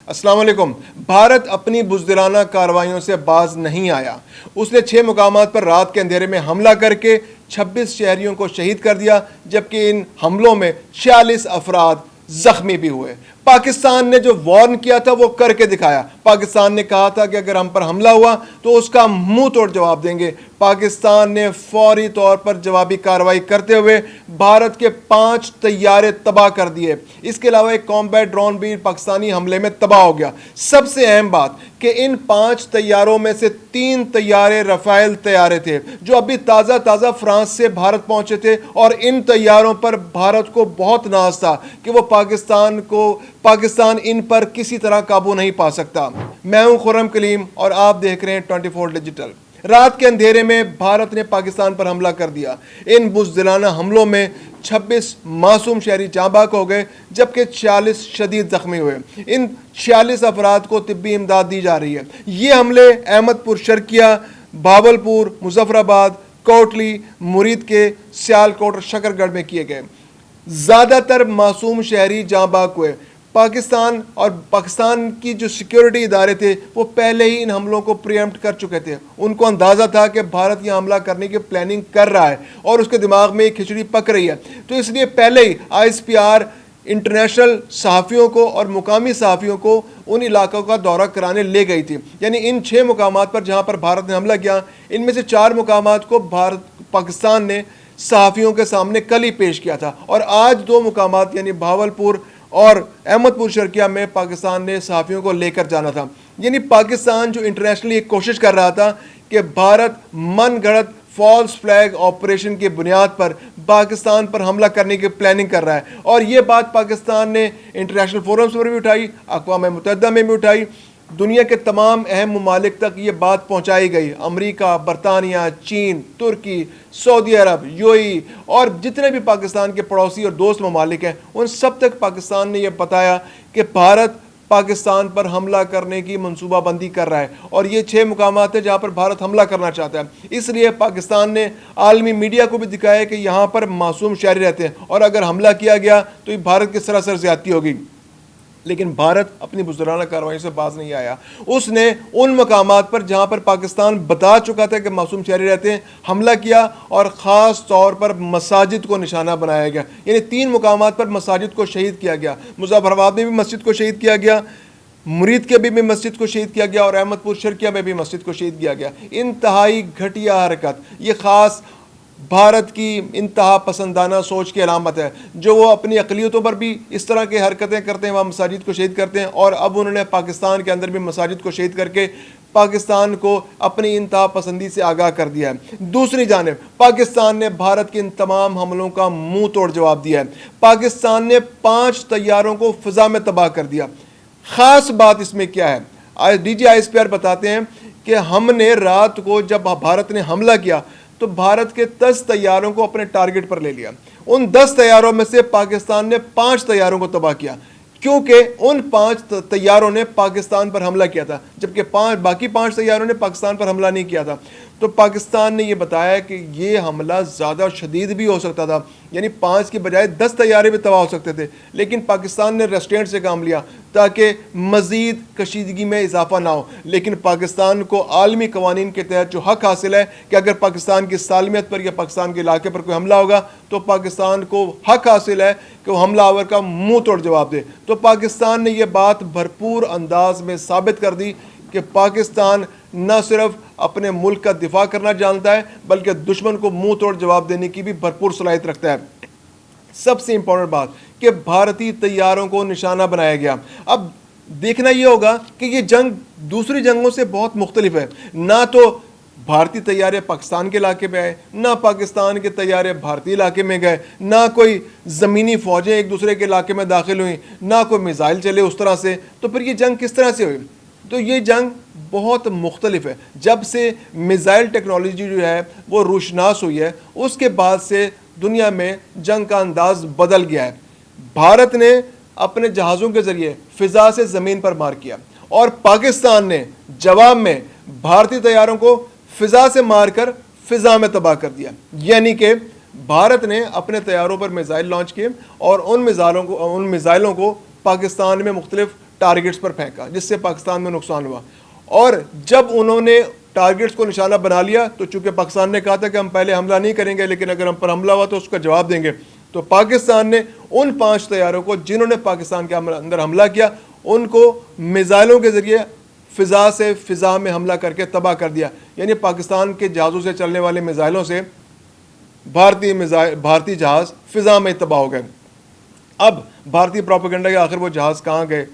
السلام علیکم۔ بھارت اپنی بزدلانہ کارروائیوں سے باز نہیں آیا۔ اس نے 6 مقامات پر رات کے اندھیرے میں حملہ کر کے 26 شہریوں کو شہید کر دیا، جبکہ ان حملوں میں 46 افراد زخمی بھی ہوئے۔ پاکستان نے جو وارن کیا تھا وہ کر کے دکھایا۔ پاکستان نے کہا تھا کہ اگر ہم پر حملہ ہوا تو اس کا منہ توڑ جواب دیں گے۔ پاکستان نے فوری طور پر جوابی کارروائی کرتے ہوئے بھارت کے 5 طیارے تباہ کر دیے۔ اس کے علاوہ ایک کامبیٹ ڈرون بھی پاکستانی حملے میں تباہ ہو گیا۔ سب سے اہم بات کہ ان 5 طیاروں میں سے 3 طیارے رافیل طیارے تھے جو ابھی تازہ فرانس سے بھارت پہنچے تھے، اور ان طیاروں پر بھارت کو بہت ناز تھا کہ وہ پاکستان ان پر کسی طرح قابو نہیں پا سکتا۔ میں ہوں خرم کلیم اور آپ دیکھ رہے ہیں 24 ڈیجیٹل۔ رات کے اندھیرے میں بھارت نے پاکستان پر حملہ کر دیا۔ ان بزدلانہ حملوں میں 26 معصوم شہری جاں بحق ہو گئے، جبکہ 46 شدید زخمی ہوئے۔ ان 46 افراد کو طبی امداد دی جا رہی ہے۔ یہ حملے احمد پور شرقیہ، بھاولپور، مظفر آباد، کوٹلی، مرید کے، سیالکوٹ اور شکر گڑھ میں کیے گئے۔ زیادہ تر معصوم شہری جاں بحق ہوئے۔ پاکستان کی جو سیکیورٹی ادارے تھے وہ پہلے ہی ان حملوں کو پریمپٹ کر چکے تھے۔ ان کو اندازہ تھا کہ بھارت یہ حملہ کرنے کی پلاننگ کر رہا ہے اور اس کے دماغ میں کھچڑی پک رہی ہے، تو اس لیے پہلے ہی ISPR انٹرنیشنل صحافیوں کو اور مقامی صحافیوں کو ان علاقوں کا دورہ کرانے لے گئی تھی۔ یعنی ان 6 مقامات پر جہاں پر بھارت نے حملہ کیا، ان میں سے 4 مقامات کو پاکستان نے صحافیوں کے سامنے کل ہی پیش کیا تھا، اور آج 2 مقامات یعنی بھاولپور اور احمد پور شرقیہ میں پاکستان نے صحافیوں کو لے کر جانا تھا۔ یعنی پاکستان جو انٹرنیشنلی ایک کوشش کر رہا تھا کہ بھارت من گھڑت فالس فلیگ آپریشن کی بنیاد پر پاکستان پر حملہ کرنے کی پلاننگ کر رہا ہے، اور یہ بات پاکستان نے انٹرنیشنل فورمز پر بھی اٹھائی، اقوام متحدہ میں بھی اٹھائی، دنیا کے تمام اہم ممالک تک یہ بات پہنچائی گئی۔ امریکہ، برطانیہ، چین، ترکی، سعودی عرب، UAE اور جتنے بھی پاکستان کے پڑوسی اور دوست ممالک ہیں، ان سب تک پاکستان نے یہ بتایا کہ بھارت پاکستان پر حملہ کرنے کی منصوبہ بندی کر رہا ہے، اور یہ 6 مقامات ہیں جہاں پر بھارت حملہ کرنا چاہتا ہے۔ اس لیے پاکستان نے عالمی میڈیا کو بھی دکھایا کہ یہاں پر معصوم شہری رہتے ہیں، اور اگر حملہ کیا گیا تو یہ بھارت کی سراسر زیادتی ہوگی۔ لیکن بھارت اپنی بزدلانہ کارروائی سے باز نہیں آیا۔ اس نے ان مقامات پر جہاں پر پاکستان بتا چکا تھا کہ معصوم شہری رہتے ہیں حملہ کیا، اور خاص طور پر مساجد کو نشانہ بنایا گیا۔ یعنی 3 مقامات پر مساجد کو شہید کیا گیا۔ مظفر آباد میں بھی مسجد کو شہید کیا گیا، مرید کے بھی مسجد کو شہید کیا گیا، اور احمد پور شرقیہ میں بھی مسجد کو شہید کیا گیا۔ انتہائی گھٹیا حرکت، یہ خاص بھارت کی انتہا پسندانہ سوچ کی علامت ہے، جو وہ اپنی اقلیتوں پر بھی اس طرح کی حرکتیں کرتے ہیں، وہاں مساجد کو شہید کرتے ہیں، اور اب انہوں نے پاکستان کے اندر بھی مساجد کو شہید کر کے پاکستان کو اپنی انتہا پسندی سے آگاہ کر دیا ہے۔ دوسری جانب پاکستان نے بھارت کے ان تمام حملوں کا منہ توڑ جواب دیا ہے۔ پاکستان نے 5 طیاروں کو فضا میں تباہ کر دیا۔ خاص بات اس میں کیا ہے، DG ISPR بتاتے ہیں کہ ہم نے رات کو جب بھارت نے حملہ کیا تو بھارت کے 10 طیاروں کو اپنے ٹارگٹ پر لے لیا۔ ان 10 طیاروں میں سے پاکستان نے 5 طیاروں کو تباہ کیا، کیونکہ ان 5 طیاروں نے پاکستان پر حملہ کیا تھا، جبکہ باقی 5 طیاروں نے پاکستان پر حملہ نہیں کیا تھا۔ تو پاکستان نے یہ بتایا کہ یہ حملہ زیادہ شدید بھی ہو سکتا تھا، یعنی 5 کی بجائے 10 طیارے بھی تباہ ہو سکتے تھے، لیکن پاکستان نے ریسٹرینٹ سے کام لیا تاکہ مزید کشیدگی میں اضافہ نہ ہو۔ لیکن پاکستان کو عالمی قوانین کے تحت جو حق حاصل ہے کہ اگر پاکستان کی سالمیت پر یا پاکستان کے علاقے پر کوئی حملہ ہوگا تو پاکستان کو حق حاصل ہے کہ وہ حملہ آور کا منہ توڑ جواب دے۔ تو پاکستان نے یہ بات بھرپور انداز میں ثابت کر دی کہ پاکستان نہ صرف اپنے ملک کا دفاع کرنا جانتا ہے بلکہ دشمن کو منہ توڑ جواب دینے کی بھی بھرپور صلاحیت رکھتا ہے۔ سب سے امپورٹنٹ بات کہ بھارتی طیاروں کو نشانہ بنایا گیا۔ اب دیکھنا یہ ہوگا کہ یہ جنگ دوسری جنگوں سے بہت مختلف ہے۔ نہ تو بھارتی طیارے پاکستان کے علاقے میں آئے، نہ پاکستان کے طیارے بھارتی علاقے میں گئے، نہ کوئی زمینی فوجیں ایک دوسرے کے علاقے میں داخل ہوئیں، نہ کوئی میزائل چلے اس طرح سے۔ تو پھر یہ جنگ کس طرح سے ہوئی؟ تو یہ جنگ بہت مختلف ہے۔ جب سے میزائل ٹیکنالوجی جو ہے وہ روشناس ہوئی ہے، اس کے بعد سے دنیا میں جنگ کا انداز بدل گیا ہے۔ بھارت نے اپنے جہازوں کے ذریعے فضا سے زمین پر مار کیا، اور پاکستان نے جواب میں بھارتی طیاروں کو فضا سے مار کر فضا میں تباہ کر دیا۔ یعنی کہ بھارت نے اپنے طیاروں پر میزائل لانچ کیے، اور ان میزائلوں کو پاکستان میں مختلف ٹارگٹس پر پھینکا جس سے پاکستان میں نقصان ہوا. اور جب انہوں نے ٹارگٹس کو نشانہ بنا لیا تو چونکہ پاکستان نے کہا تھا کہ ہم پہلے حملہ نہیں کریں گے لیکن اگر ہم پر حملہ ہوا تو اس کا جواب دیں گے, تو پاکستان نے ان 5 طیاروں کو جنہوں نے پاکستان کے اندر حملہ کیا ان کو میزائلوں کے ذریعے فضا سے فضا میں حملہ کر کے تباہ کر دیا. یعنی پاکستان کے جہازوں سے چلنے والے میزائلوں سے بھارتی جہاز فضا میں تباہ ہو گئے. اب بھارتی پروپیگنڈا کے آخر وہ جہاز کہاں گئے,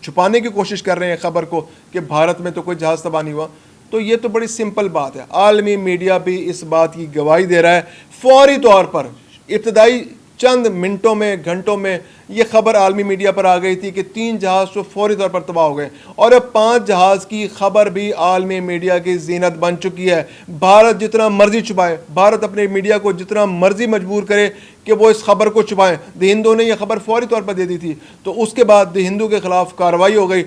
چھپانے کی کوشش کر رہے ہیں خبر کو کہ بھارت میں تو کوئی جہاز تباہ نہیں ہوا. تو یہ تو بڑی سمپل بات ہے, عالمی میڈیا بھی اس بات کی گواہی دے رہا ہے. فوری طور پر ابتدائی چند منٹوں میں گھنٹوں میں یہ خبر عالمی میڈیا پر آ گئی تھی کہ 3 جہاز تو فوری طور پر تباہ ہو گئے, اور اب 5 جہاز کی خبر بھی عالمی میڈیا کی زینت بن چکی ہے. بھارت جتنا مرضی چھپائے, بھارت اپنے میڈیا کو جتنا مرضی مجبور کرے کہ وہ اس خبر کو چھپائیں. دی ہندو نے یہ خبر فوری طور پر دے دی تھی, تو اس کے بعد دی ہندو کے خلاف کارروائی ہو گئی.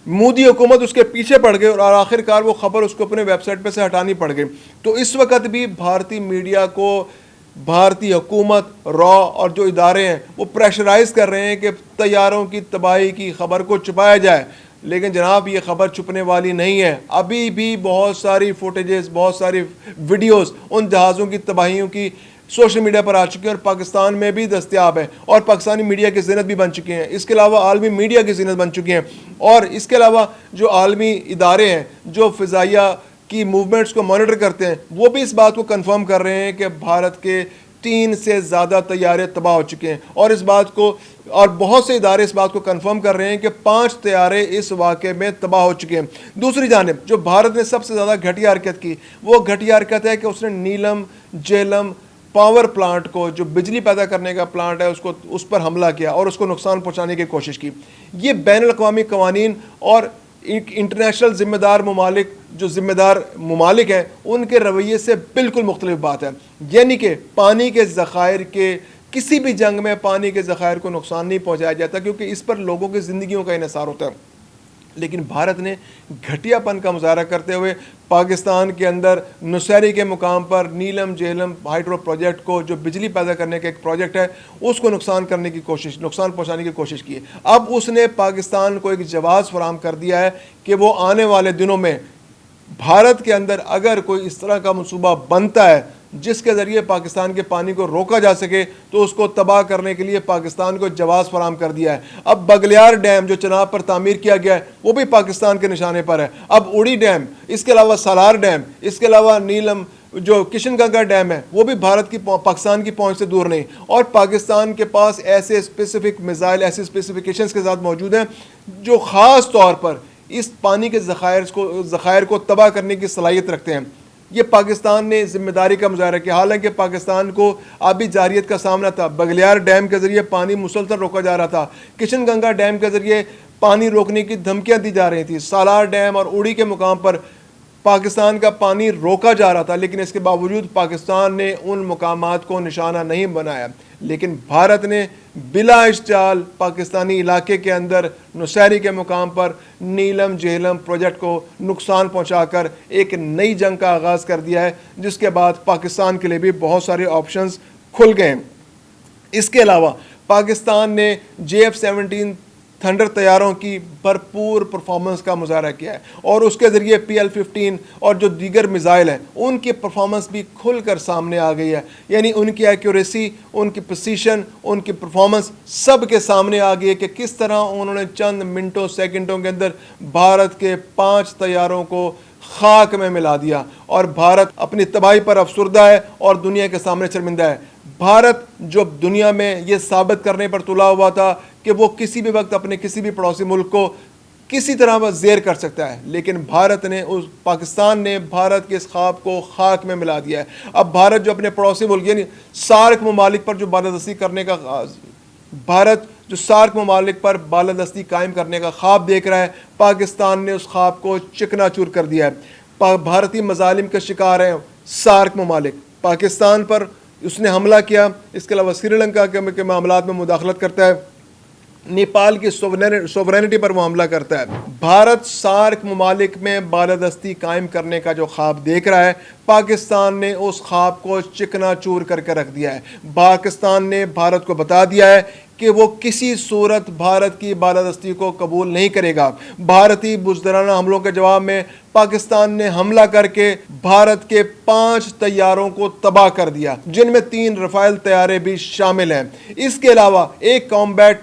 مودی حکومت اس کے پیچھے پڑ گئی اور آخر کار وہ خبر اس کو اپنے ویب سائٹ پہ سے ہٹانی پڑ گئی. تو اس وقت بھی بھارتی میڈیا کو بھارتی حکومت را اور جو ادارے ہیں وہ پریشرائز کر رہے ہیں کہ طیاروں کی تباہی کی خبر کو چھپایا جائے. لیکن جناب یہ خبر چھپنے والی نہیں ہے. ابھی بھی بہت ساری فوٹیجز, بہت ساری ویڈیوز ان جہازوں کی تباہیوں کی سوشل میڈیا پر آ چکی ہیں اور پاکستان میں بھی دستیاب ہے, اور پاکستانی میڈیا کی زینت بھی بن چکی ہیں. اس کے علاوہ عالمی میڈیا کی زینت بن چکی ہیں, اور اس کے علاوہ جو عالمی ادارے ہیں جو فضائیہ کی موومنٹس کو مانیٹر کرتے ہیں وہ بھی اس بات کو کنفرم کر رہے ہیں کہ بھارت کے 3 سے زیادہ طیارے تباہ ہو چکے ہیں. اور اس بات کو, اور بہت سے ادارے اس بات کو کنفرم کر رہے ہیں کہ 5 طیارے اس واقعے میں تباہ ہو چکے ہیں. دوسری جانب جو بھارت نے سب سے زیادہ گھٹیا حرکت کی وہ گھٹیا حرکت ہے کہ اس نے نیلم جہلم پاور پلانٹ کو, جو بجلی پیدا کرنے کا پلانٹ ہے, اس پر حملہ کیا اور اس کو نقصان پہنچانے کی کوشش کی. یہ بین الاقوامی قوانین اور انٹرنیشنل ذمہ دار ممالک, جو ذمہ دار ممالک ہیں, ان کے رویے سے بالکل مختلف بات ہے. یعنی کہ پانی کے ذخائر کے, کسی بھی جنگ میں پانی کے ذخائر کو نقصان نہیں پہنچایا جاتا کیونکہ اس پر لوگوں کی زندگیوں کا انحصار ہوتا ہے. لیکن بھارت نے گھٹیا پن کا مظاہرہ کرتے ہوئے پاکستان کے اندر نوشہری کے مقام پر نیلم جہلم ہائیڈرو پروجیکٹ کو, جو بجلی پیدا کرنے کا ایک پروجیکٹ ہے, اس کو نقصان پہنچانے کی کوشش کی ہے. اب اس نے پاکستان کو ایک جواز فراہم کر دیا ہے کہ وہ آنے والے دنوں میں بھارت کے اندر اگر کوئی اس طرح کا منصوبہ بنتا ہے جس کے ذریعے پاکستان کے پانی کو روکا جا سکے تو اس کو تباہ کرنے کے لیے پاکستان کو جواز فراہم کر دیا ہے. اب بگلیار ڈیم جو چناب پر تعمیر کیا گیا ہے وہ بھی پاکستان کے نشانے پر ہے. اب اڑی ڈیم, اس کے علاوہ سالار ڈیم, اس کے علاوہ نیلم جو کشن گنگا ڈیم ہے وہ بھی بھارت کی پاکستان کی پہنچ سے دور نہیں. اور پاکستان کے پاس ایسے اسپیسیفک میزائل, ایسے اسپیسیفکیشنز کے ساتھ موجود ہیں جو خاص طور پر اس پانی کے ذخائر کو تباہ کرنے کی صلاحیت رکھتے ہیں. یہ پاکستان نے ذمہ داری کا مظاہرہ کیا, حالانکہ پاکستان کو آبی جارحیت کا سامنا تھا. بگلیار ڈیم کے ذریعے پانی مسلسل روکا جا رہا تھا, کشن گنگا ڈیم کے ذریعے پانی روکنے کی دھمکیاں دی جا رہی تھیں, سالار ڈیم اور اڑی کے مقام پر پاکستان کا پانی روکا جا رہا تھا. لیکن اس کے باوجود پاکستان نے ان مقامات کو نشانہ نہیں بنایا. لیکن بھارت نے بلا اشتعال پاکستانی علاقے کے اندر نوشہری کے مقام پر نیلم جہلم پروجیکٹ کو نقصان پہنچا کر ایک نئی جنگ کا آغاز کر دیا ہے, جس کے بعد پاکستان کے لیے بھی بہت سارے آپشنز کھل گئے. اس کے علاوہ پاکستان نے JF-17 تھنڈر طیاروں کی بھرپور پرفارمنس کا مظاہرہ کیا ہے, اور اس کے ذریعے PL-15 اور جو دیگر میزائل ہیں ان کی پرفارمنس بھی کھل کر سامنے آ گئی ہے. یعنی ان کی ایکوریسی, ان کی پریسیشن, ان کی پرفارمنس سب کے سامنے آ گئی ہے کہ کس طرح انہوں نے چند منٹوں سیکنڈوں کے اندر بھارت کے 5 طیاروں کو خاک میں ملا دیا. اور بھارت اپنی تباہی پر افسردہ ہے اور دنیا کے سامنے شرمندہ ہے. بھارت جو دنیا میں یہ ثابت کرنے پر تلا ہوا تھا کہ وہ کسی بھی وقت اپنے کسی بھی پڑوسی ملک کو کسی طرح وہ زیر کر سکتا ہے, لیکن پاکستان نے بھارت کے اس خواب کو خاک میں ملا دیا ہے. اب بھارت جو اپنے پڑوسی ملک یعنی سارک ممالک پر جو بالادستی کرنے کا بالادستی قائم کرنے کا خواب دیکھ رہا ہے, پاکستان نے اس خواب کو چکنا چور کر دیا ہے. بھارتی مظالم کا شکار ہیں سارک ممالک. پاکستان پر اس نے حملہ کیا, اس کے علاوہ سری لنکا کے معاملات میں مداخلت کرتا ہے, نیپال کی سوورینٹی پر وہ حملہ کرتا ہے. بھارت سارک ممالک میں بالادستی قائم کرنے کا جو خواب دیکھ رہا ہے, پاکستان نے اس خواب کو چکنا چور کر کے رکھ دیا ہے. پاکستان نے بھارت کو بتا دیا ہے کہ وہ کسی صورت بھارت کی بالادستی کو قبول نہیں کرے گا۔ بھارتی بزدلانہ حملوں کے جواب میں پاکستان نے حملہ کر کے بھارت کے 5 طیاروں کو تباہ کر دیا، جن میں 3 رفائل طیارے بھی شامل ہیں۔ اس کے علاوہ ایک کامبیٹ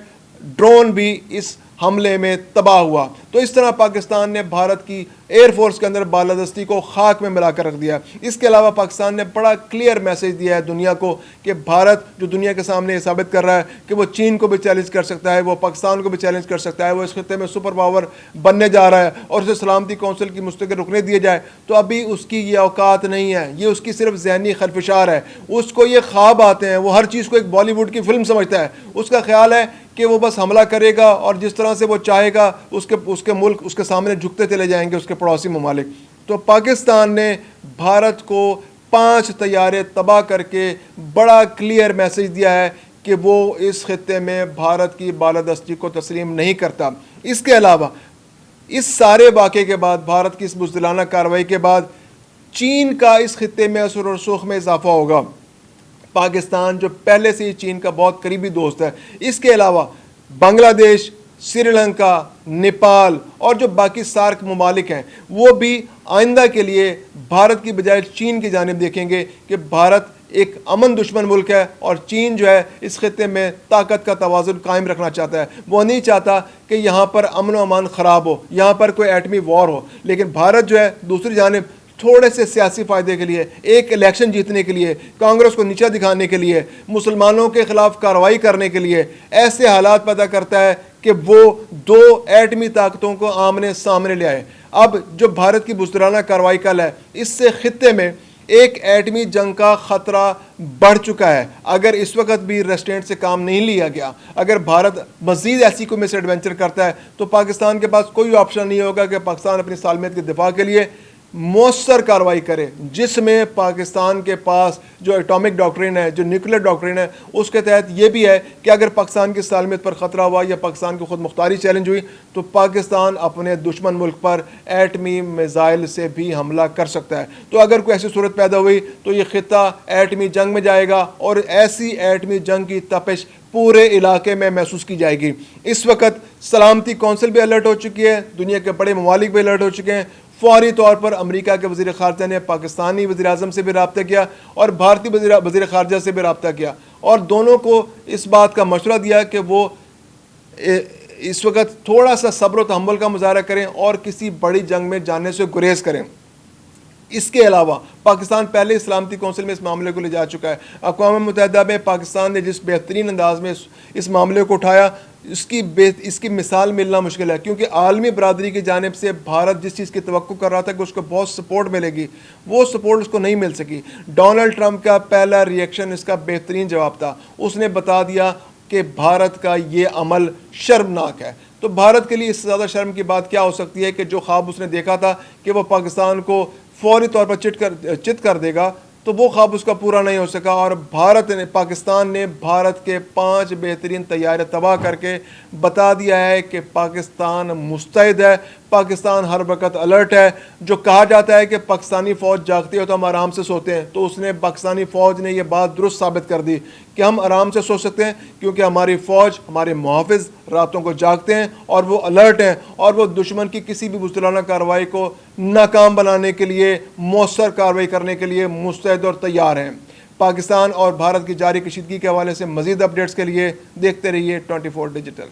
ڈرون بھی اس حملے میں تباہ ہوا۔ تو اس طرح پاکستان نے بھارت کی ایئر فورس کے اندر بالادستی کو خاک میں ملا کر رکھ دیا۔ اس کے علاوہ پاکستان نے بڑا کلیئر میسج دیا ہے دنیا کو کہ بھارت جو دنیا کے سامنے یہ ثابت کر رہا ہے کہ وہ چین کو بھی چیلنج کر سکتا ہے، وہ پاکستان کو بھی چیلنج کر سکتا ہے، وہ اس خطے میں سپر پاور بننے جا رہا ہے، اور اسے سلامتی کونسل کی مستقل رکنے دیے جائے تو ابھی اس کی یہ اوقات نہیں ہے، یہ اس کی صرف ذہنی خلفشار ہے۔ اس کو یہ خواب آتے ہیں، وہ ہر چیز کو ایک بالی ووڈ کی فلم سمجھتا ہے۔ اس کا خیال ہے کہ وہ بس حملہ کرے گا اور جس طرح سے وہ چاہے گا اس کے ملک اس کے سامنے جھکتے چلے جائیں گے، اس کے پڑوسی ممالک۔ تو پاکستان نے بھارت کو 5 طیارے تباہ کر کے بڑا کلیئر میسج دیا ہے کہ وہ اس خطے میں بھارت کی بالادستی کو تسلیم نہیں کرتا۔ اس کے علاوہ اس سارے واقعے کے بعد، بھارت کی اس بزدلانہ کارروائی کے بعد، چین کا اس خطے میں اثر و رسوخ میں اضافہ ہوگا۔ پاکستان جو پہلے سے ہی چین کا بہت قریبی دوست ہے، اس کے علاوہ بنگلہ دیش، سری لنکا، نیپال اور جو باقی سارک ممالک ہیں وہ بھی آئندہ کے لیے بھارت کی بجائے چین کی جانب دیکھیں گے کہ بھارت ایک امن دشمن ملک ہے اور چین جو ہے اس خطے میں طاقت کا توازن قائم رکھنا چاہتا ہے۔ وہ نہیں چاہتا کہ یہاں پر امن و امان خراب ہو، یہاں پر کوئی ایٹمی وار ہو، لیکن بھارت جو ہے دوسری جانب تھوڑے سے سیاسی فائدے کے لیے، ایک الیکشن جیتنے کے لیے، کانگریس کو نیچا دکھانے کے لیے، مسلمانوں کے خلاف کارروائی کرنے کے لیے ایسے حالات پیدا کرتا ہے کہ وہ 2 ایٹمی طاقتوں کو آمنے سامنے لے آئے۔ اب جو بھارت کی بزدلانہ کارروائی کل ہے، اس سے خطے میں ایک ایٹمی جنگ کا خطرہ بڑھ چکا ہے۔ اگر اس وقت بھی ریسٹرینٹ سے کام نہیں لیا گیا، اگر بھارت مزید ایسی کوئی مس ایڈونچر کرتا ہے تو پاکستان کے پاس کوئی آپشن نہیں ہوگا کہ پاکستان اپنی سالمیت کے دفاع کے لیے مؤثر کارروائی کرے، جس میں پاکستان کے پاس جو ایٹامک ڈاکٹرین ہے، جو نیوکلیر ڈاکٹرین ہے، اس کے تحت یہ بھی ہے کہ اگر پاکستان کی سالمیت پر خطرہ ہوا یا پاکستان کی خود مختاری چیلنج ہوئی تو پاکستان اپنے دشمن ملک پر ایٹمی میزائل سے بھی حملہ کر سکتا ہے۔ تو اگر کوئی ایسی صورت پیدا ہوئی تو یہ خطہ ایٹمی جنگ میں جائے گا اور ایسی ایٹمی جنگ کی تپش پورے علاقے میں محسوس کی جائے گی۔ اس وقت سلامتی کونسل بھی الرٹ ہو چکی ہے، دنیا کے بڑے ممالک بھی الرٹ ہو چکے ہیں۔ فوری طور پر امریکہ کے وزیر خارجہ نے پاکستانی وزیر اعظم سے بھی رابطہ کیا اور بھارتی وزیر خارجہ سے بھی رابطہ کیا، اور دونوں کو اس بات کا مشورہ دیا کہ وہ اس وقت تھوڑا سا صبر و تحمل کا مظاہرہ کریں اور کسی بڑی جنگ میں جانے سے گریز کریں۔ اس کے علاوہ پاکستان پہلے سلامتی کونسل میں اس معاملے کو لے جا چکا ہے۔ اقوام متحدہ میں پاکستان نے جس بہترین انداز میں اس معاملے کو اٹھایا، اس کی مثال ملنا مشکل ہے، کیونکہ عالمی برادری کی جانب سے بھارت جس چیز کی توقع کر رہا تھا کہ اس کو بہت سپورٹ ملے گی، وہ سپورٹ اس کو نہیں مل سکی۔ ڈونلڈ ٹرمپ کا پہلا ریئیکشن اس کا بہترین جواب تھا، اس نے بتا دیا کہ بھارت کا یہ عمل شرمناک ہے۔ تو بھارت کے لیے اس سے زیادہ شرم کی بات کیا ہو سکتی ہے کہ جو خواب اس نے دیکھا تھا کہ وہ پاکستان کو فوری طور پر چت کر دے گا، تو وہ خواب اس کا پورا نہیں ہو سکا، اور پاکستان نے بھارت کے 5 بہترین طیارے تباہ کر کے بتا دیا ہے کہ پاکستان مستعد ہے، پاکستان ہر وقت الرٹ ہے۔ جو کہا جاتا ہے کہ پاکستانی فوج جاگتی ہے تو ہم آرام سے سوتے ہیں، تو اس نے پاکستانی فوج نے یہ بات درست ثابت کر دی کہ ہم آرام سے سو سکتے ہیں، کیونکہ ہماری فوج، ہمارے محافظ راتوں کو جاگتے ہیں اور وہ الرٹ ہیں، اور وہ دشمن کی کسی بھی بزدلانہ کارروائی کو ناکام بنانے کے لیے، مؤثر کارروائی کرنے کے لیے مستعد اور تیار ہیں۔ پاکستان اور بھارت کی جاری کشیدگی کے حوالے سے مزید اپڈیٹس کے لیے دیکھتے رہیے 24 ڈیجیٹل۔